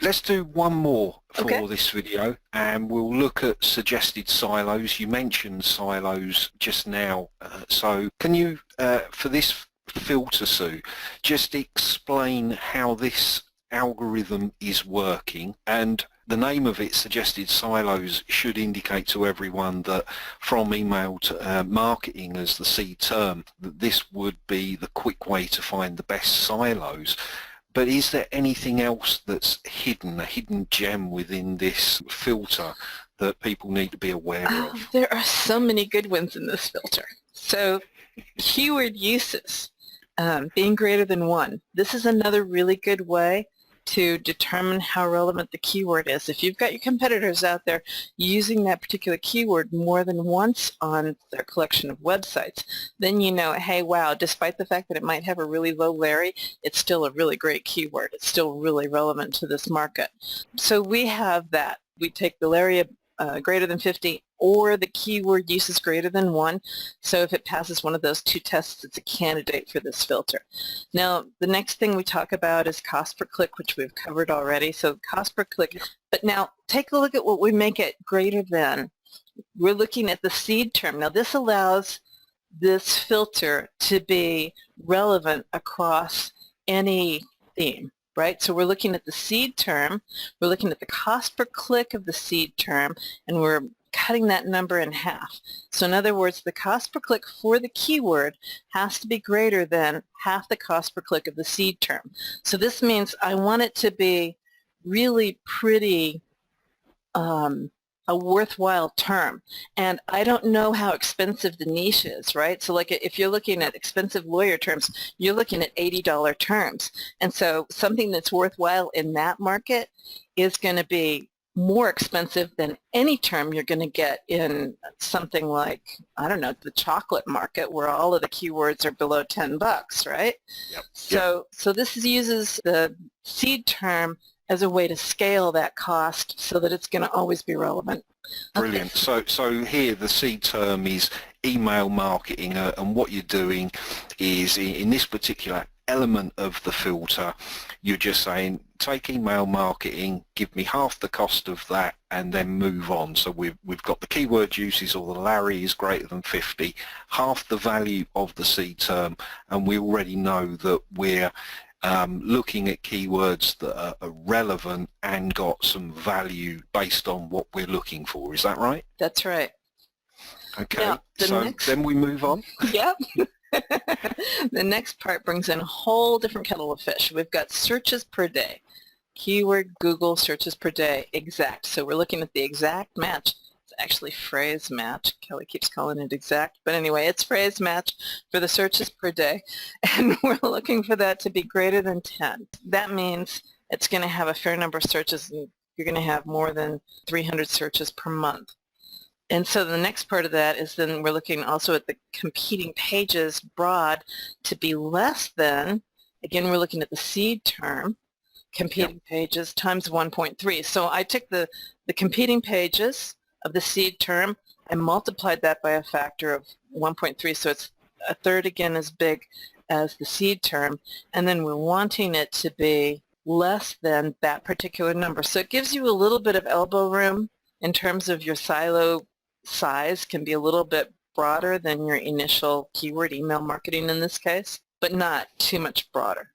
let's do one more Okay. for this video, and we'll look at suggested silos. You mentioned silos just now, so can you, for this filter, Sue, just explain how this algorithm is working? And the name of it, suggested silos, should indicate to everyone that from email to marketing as the seed term, that this would be the quick way to find the best silos. But is there anything else that's hidden, a hidden gem within this filter that people need to be aware of? There are so many good ones in this filter. So keyword uses, being greater than 1. This is another really good way to determine how relevant the keyword is. If you've got your competitors out there using that particular keyword more than once on their collection of websites, then you know, hey, wow, despite the fact that it might have a really low Larry, it's still a really great keyword. It's still really relevant to this market. So we have that. We take the Larry greater than 50 or the keyword uses greater than 1. So if it passes one of those two tests, it's a candidate for this filter. Now, the next thing we talk about is cost per click, which we've covered already. So cost per click. But now take a look at what we make it greater than. We're looking at the seed term. Now, this allows this filter to be relevant across any theme. Right? So we're looking at the seed term, we're looking at the cost per click of the seed term, and we're cutting that number in half. So in other words, the cost per click for the keyword has to be greater than half the cost per click of the seed term. So this means I want it to be really pretty a worthwhile term. And I don't know how expensive the niche is, right? So like if you're looking at expensive lawyer terms, you're looking at $80 terms. And so something that's worthwhile in that market is going to be more expensive than any term you're going to get in something like, I don't know, the chocolate market where all of the keywords are below $10, right? Yep. So this uses the seed term as a way to scale that cost so that it's going to always be relevant. Brilliant. So here the seed term is email marketing, and what you're doing is in this particular element of the filter, you're just saying take email marketing, give me half the cost of that, and then move on. So we've got the keyword uses, or the Larry is greater than 50, half the value of the seed term, and we already know that we're looking at keywords that are relevant and got some value based on what we're looking for. Is that right? That's right. Okay, Now, then we move on. Yep. The next part brings in a whole different kettle of fish. We've got searches per day. Keyword Google searches per day, exact. So we're looking at the exact match. It's actually phrase match. Kelly keeps calling it exact. But anyway, it's phrase match for the searches per day. And we're looking for that to be greater than 10. That means it's going to have a fair number of searches, and you're going to have more than 300 searches per month. And so the next part of that is then we're looking also at the competing pages broad to be less than, again, we're looking at the seed term, competing pages times 1.3. So I took the competing pages of the seed term and multiplied that by a factor of 1.3. So it's a third again as big as the seed term. And then we're wanting it to be less than that particular number. So it gives you a little bit of elbow room in terms of your silo size, can be a little bit broader than your initial keyword email marketing in this case, but not too much broader.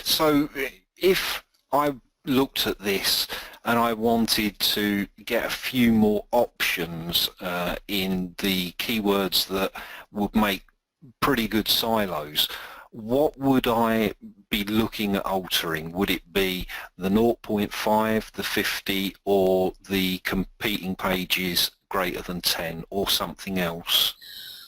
So if I looked at this and I wanted to get a few more options in the keywords that would make pretty good silos, what would I be looking at altering? Would it be the 0.5, the 50, or the competing pages greater than 10, or something else?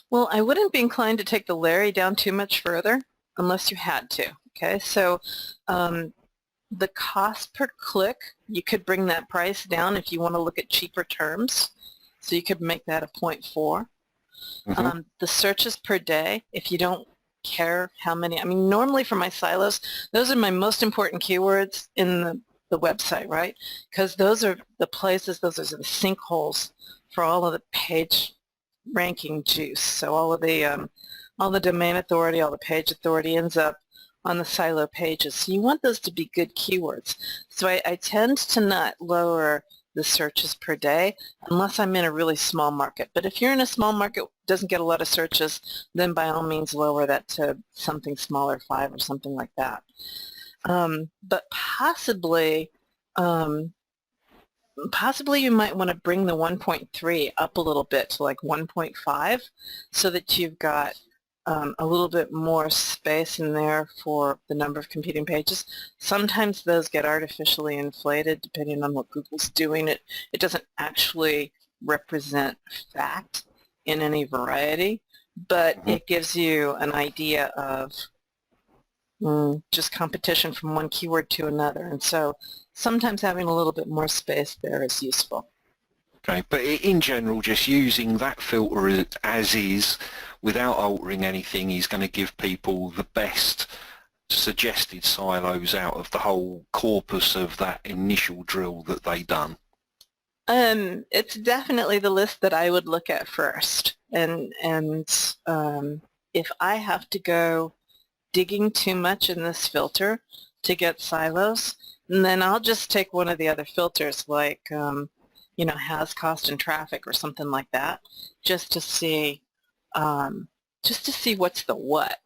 Well, I wouldn't be inclined to take the Larry down too much further unless you had to. Okay, so the cost per click, you could bring that price down if you want to look at cheaper terms. So you could make that a 0.4. The searches per day, if you don't care how many, I mean, normally for my silos, those are my most important keywords in the website, right? Because those are the places, those are the sinkholes for all of the page ranking juice. So all the domain authority, all the page authority ends up on the silo pages. So you want those to be good keywords. So I tend to not lower the searches per day unless I'm in a really small market. But if you're in a small market doesn't get a lot of searches, then by all means lower that to something smaller, 5 or something like that. But possibly you might want to bring the 1.3 up a little bit to like 1.5 so that you've got a little bit more space in there for the number of competing pages. Sometimes those get artificially inflated depending on what Google's doing. It doesn't actually represent fact in any variety, but it gives you an idea of just competition from one keyword to another. And so sometimes having a little bit more space there is useful. Okay, but in general, just using that filter as is, without altering anything, is going to give people the best suggested silos out of the whole corpus of that initial drill that they done. It's definitely the list that I would look at first. And if I have to go digging too much in this filter to get silos, then I'll just take one of the other filters like has cost and traffic or something like that, just to see what's the what,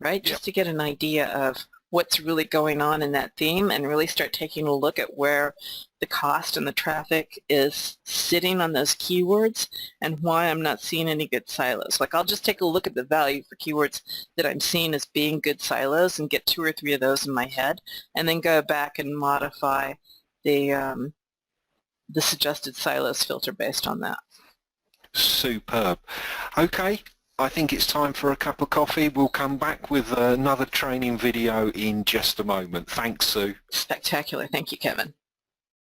right? Just to get an idea of what's really going on in that theme and really start taking a look at where the cost and the traffic is sitting on those keywords and why I'm not seeing any good silos. Like I'll just take a look at the value for keywords that I'm seeing as being good silos and get 2 or 3 of those in my head and then go back and modify the suggested silos filter based on that. Superb. Okay, I think it's time for a cup of coffee. We'll come back with another training video in just a moment. Thanks, Sue. Spectacular. Thank you, Kevin.